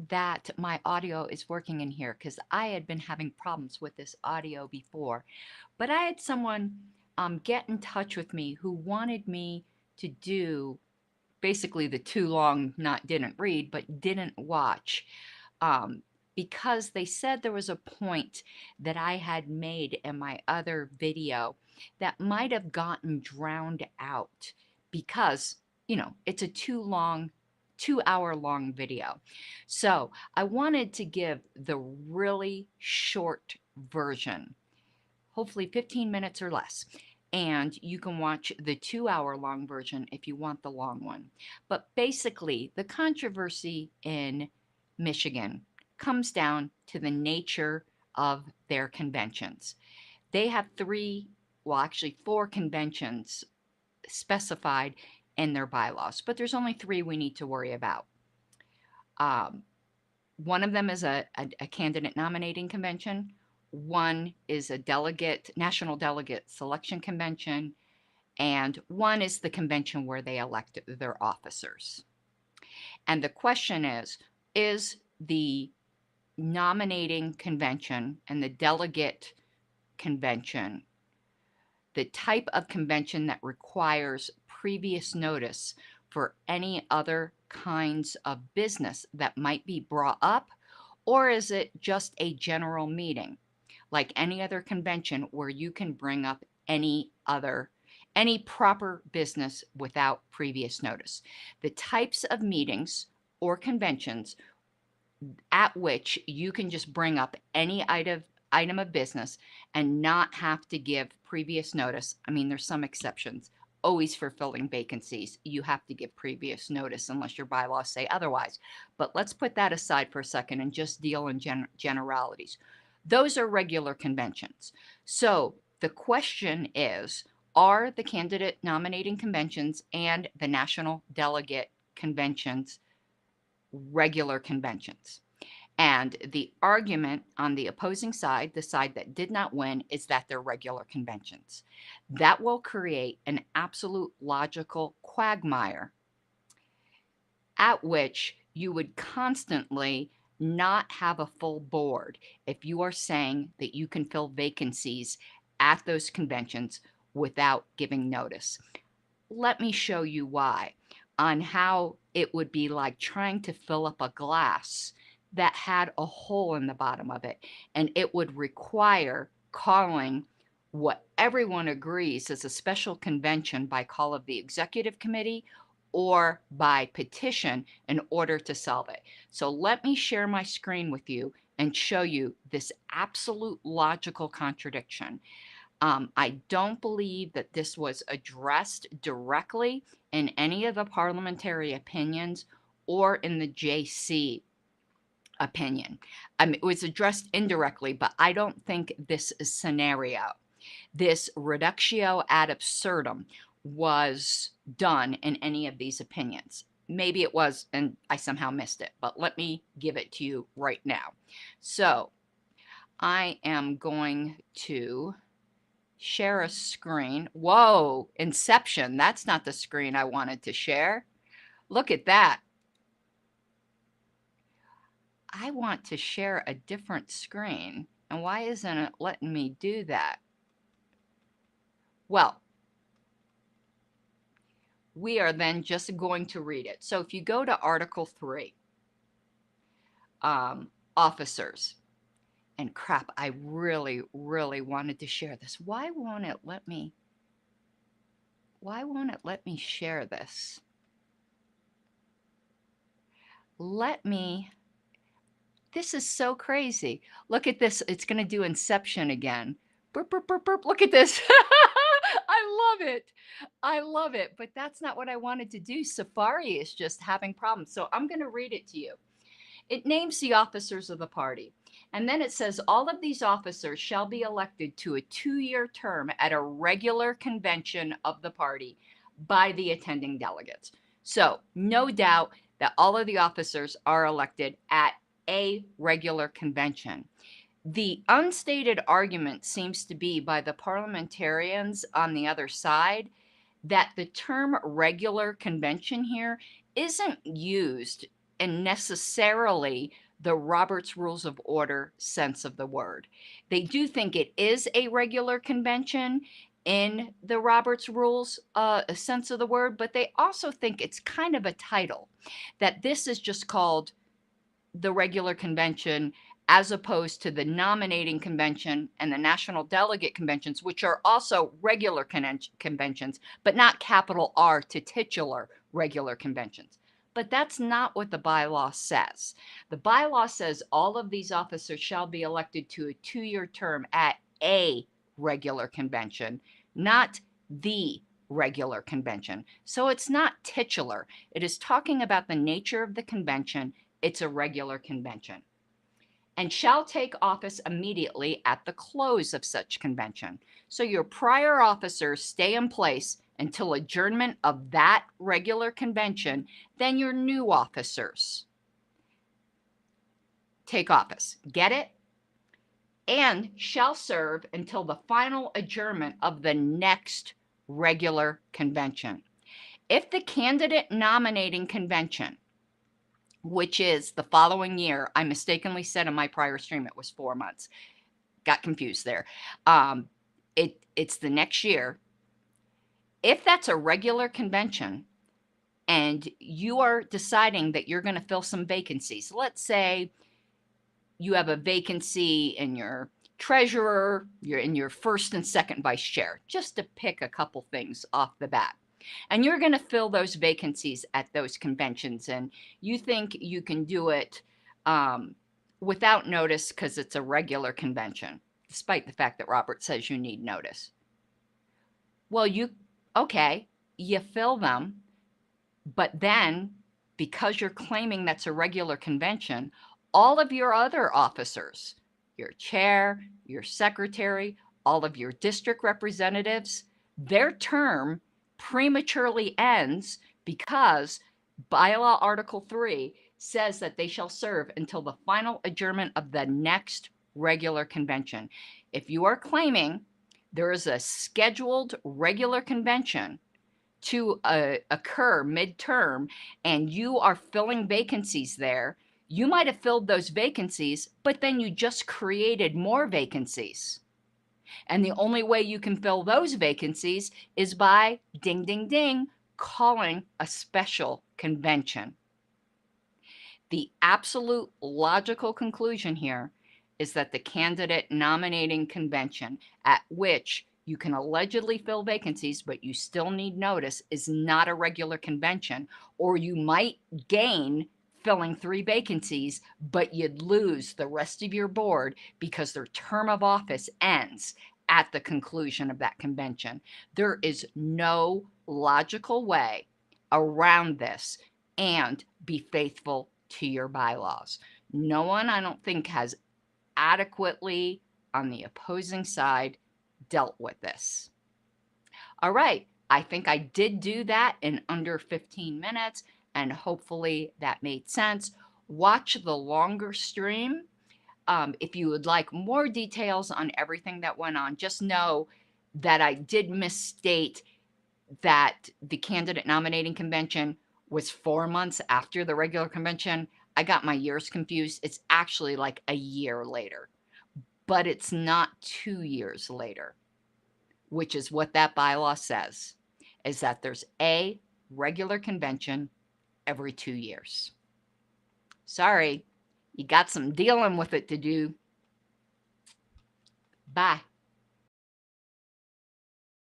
that my audio is working in here because I had been having problems with this audio before. But I had someone get in touch with me who wanted me to do basically the too long, not didn't read, but didn't watch. Um, because they said there was a point that I had made in my other video that might have gotten drowned out because, it's a 2 hour long video. So I wanted to give the really short version, hopefully 15 minutes or less. And you can watch the 2 hour long version if you want the long one. But basically, the controversy in Michigan comes down to the nature of their conventions. They have actually four conventions specified in their bylaws, but there's only three we need to worry about. Um, One of them is a candidate nominating convention. One is a national delegate selection convention, and one is the convention where they elect their officers. And the question is the nominating convention and the delegate convention the type of convention that requires previous notice for any other kinds of business that might be brought up? Or is it just a general meeting, like any other convention where you can bring up any proper business without previous notice? The types of meetings or conventions at which you can just bring up any item of business and not have to give previous notice. I mean, there's some exceptions. Always for filling vacancies, you have to give previous notice unless your bylaws say otherwise. But let's put that aside for a second and just deal in generalities. Those are regular conventions. So the question is, are the candidate nominating conventions and the national delegate conventions regular conventions? And the argument on the opposing side, the side that did not win, is that they're regular conventions. That will create an absolute logical quagmire at which you would constantly not have a full board if you are saying that you can fill vacancies at those conventions without giving notice. Let me show you why, on how it would be like trying to fill up a glass that had a hole in the bottom of it, and it would require calling what everyone agrees is a special convention by call of the executive committee or by petition in order to solve it. So let me share my screen with you and show you this absolute logical contradiction. I don't believe that this was addressed directly in any of the parliamentary opinions or in the JC opinion. It was addressed indirectly, but I don't think this scenario, this reductio ad absurdum, was done in any of these opinions. Maybe it was, and I somehow missed it, but let me give it to you right now. So I am going to share a screen. Whoa, Inception. That's not the screen I wanted to share. Look at that. I want to share a different screen. And why isn't it letting me do that? Well, we are then just going to read it. So if you go to Article 3, officers, and crap, I really, really wanted to share this. Why won't it let me share this? This is so crazy. Look at this. It's going to do Inception again. Burp, burp, burp, burp. Look at this. I love it. I love it. But that's not what I wanted to do. Safari is just having problems. So I'm going to read it to you. It names the officers of the party. And then it says, all of these officers shall be elected to a 2-year term at a regular convention of the party by the attending delegates. So no doubt that all of the officers are elected at a regular convention. The unstated argument seems to be by the parliamentarians on the other side that the term regular convention here isn't used in necessarily the Robert's Rules of Order sense of the word. They do think it is a regular convention in the Robert's Rules sense of the word, but they also think it's kind of a title, that this is just called the regular convention as opposed to the nominating convention and the national delegate conventions, which are also regular conventions, but not capital R to titular regular conventions. But that's not what the bylaw says. The bylaw says all of these officers shall be elected to a 2-year term at a regular convention, not the regular convention. So it's not titular. It is talking about the nature of the convention. It's a regular convention. And shall take office immediately at the close of such convention. So your prior officers stay in place until adjournment of that regular convention, then your new officers take office. Get it? And shall serve until the final adjournment of the next regular convention. If the candidate nominating convention, which is the following year, I mistakenly said in my prior stream it was 4 months. Got confused there. It's the next year. If that's a regular convention and you are deciding that you're going to fill some vacancies, let's say you have a vacancy in your treasurer, you're in your first and second vice chair, just to pick a couple things off the bat. And you're going to fill those vacancies at those conventions, and you think you can do it without notice because it's a regular convention, despite the fact that Robert says you need notice. Well, you fill them, but then because you're claiming that's a regular convention, all of your other officers, your chair, your secretary, all of your district representatives, their term prematurely ends because bylaw Article 3 says that they shall serve until the final adjournment of the next regular convention. If you are claiming there is a scheduled regular convention to occur midterm and you are filling vacancies there, you might have filled those vacancies, but then you just created more vacancies. And the only way you can fill those vacancies is by, ding, ding, ding, calling a special convention. The absolute logical conclusion here is that the candidate nominating convention, at which you can allegedly fill vacancies, but you still need notice, is not a regular convention, or you might gain filling 3 vacancies, but you'd lose the rest of your board because their term of office ends at the conclusion of that convention. There is no logical way around this and be faithful to your bylaws. No one, I don't think, has adequately on the opposing side dealt with this. All right, I think I did do that in under 15 minutes, and hopefully that made sense. Watch the longer stream. If you would like more details on everything that went on, just know that I did misstate that the candidate nominating convention was 4 months after the regular convention. I got my years confused. It's actually like a year later, but it's not 2 years later, which is what that bylaw says, is that there's a regular convention every 2 years. Sorry, you got some dealing with it to do. Bye.